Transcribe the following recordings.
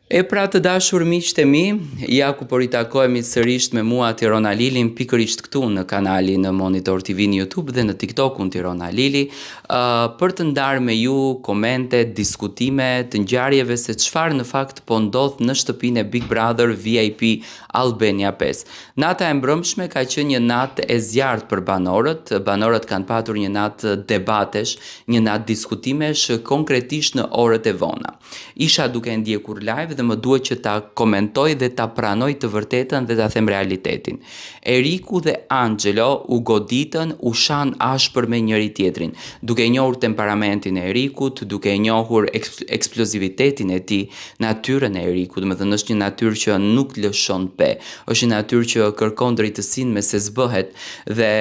E pra të dashur miqtë e mi, ja ku po ritakohemi sërish me mua Tirona Lilin pikërisht këtu në kanalin në Monitor TV në YouTube dhe në TikTokun Tirona Lili, për të ndarë me ju komente, diskutime të ngjarjeve se çfarë në fakt po ndodh në shtëpinë e Big Brother VIP Albania 5. Nata e mbrëmshme ka qenë një natë e zjarrt për banorët. Banorët kanë patur një natë debatesh, një natë diskutimesh konkretisht në orët e vona. Isha duke ndjekur live dhe më duhet që ta komentoj dhe ta pranoj të vërtetën dhe ta them realitetin. Eriku dhe Angelo u goditën, u shan ashpër me njëri tjetrin, duke njohur temperamentin e Erikut, duke njohur eksplozivitetin e tij, natyrën e Erikut, do të thënë është një natyrë që nuk lëshon pe, është një natyrë që kërkon drejtësinë me se zbëhet dhe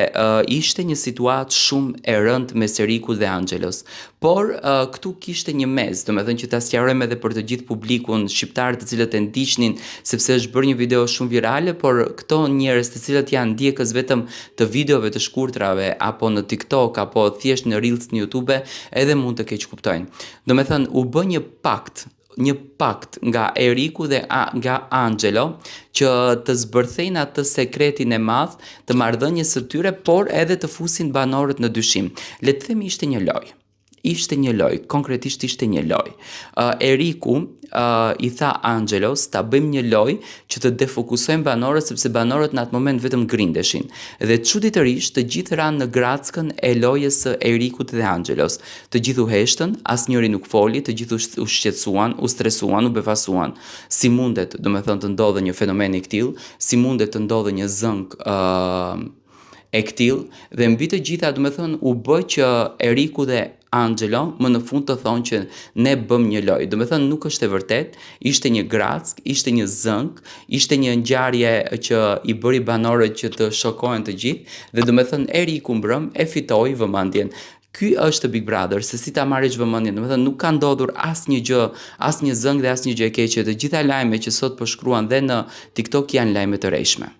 ishte një situatë shumë e rëndë mes Erikut dhe Angelos. Por këtu kishte një mes, do të thënë që ta sqarojmë edhe për të gjithë publikun shqiptar të cilët e ndiqnin, sepse është bërë një video shumë virale, por këto njerëz të cilët janë ndjekës vetëm të videove të shkurtrave apo në TikTok apo thjesht në Reels në YouTube, edhe mund të keq kuptojnë. Do të thënë u bë një pakt nga Eriku dhe nga Angelo që të zbërthejnë atë sekretin e madh të marrëdhënies së tyre, por edhe të fusin banorët në dyshim. Le të themi ishte një lojë. Ishte një lojë, konkretisht ishte një lojë. Eriku i tha Angelos ta bëjmë një lojë që të defokusojmë banorët, sepse banorët në atë moment vetëm grindeshin. Dhe çuditërisht të gjithë ranë në grackën e lojës së Erikut dhe Angelos. Të gjithë u heshtën, asnjëri nuk foli, të gjithë u shqetësuan, u stresuan, u befasuan. Si mundet, do të thënë, të ndodhë një fenomen i tillë, si mundet të ndodhë një zënk e këtill, dhe mbi të gjitha do të thënë u bë që Eriku dhe Angelo më në fund të thonë që ne bëm një lojë. Do të thënë nuk është e vërtet, ishte një grack, ishte një zënk, ishte një ngjarje që i bëri banorët që të shokohen të gjithë dhe do të thënë Eriku mbrëm e fitoi vëmendjen. Ky është Big Brother, se si ta marrësh vëmendjen, do të thënë nuk ka ndodhur asnjë gjë, asnjë zënk dhe asnjë gjë e keqe. Të gjitha lajmet që sot po shkruan dhe në TikTok janë lajme të rreshme.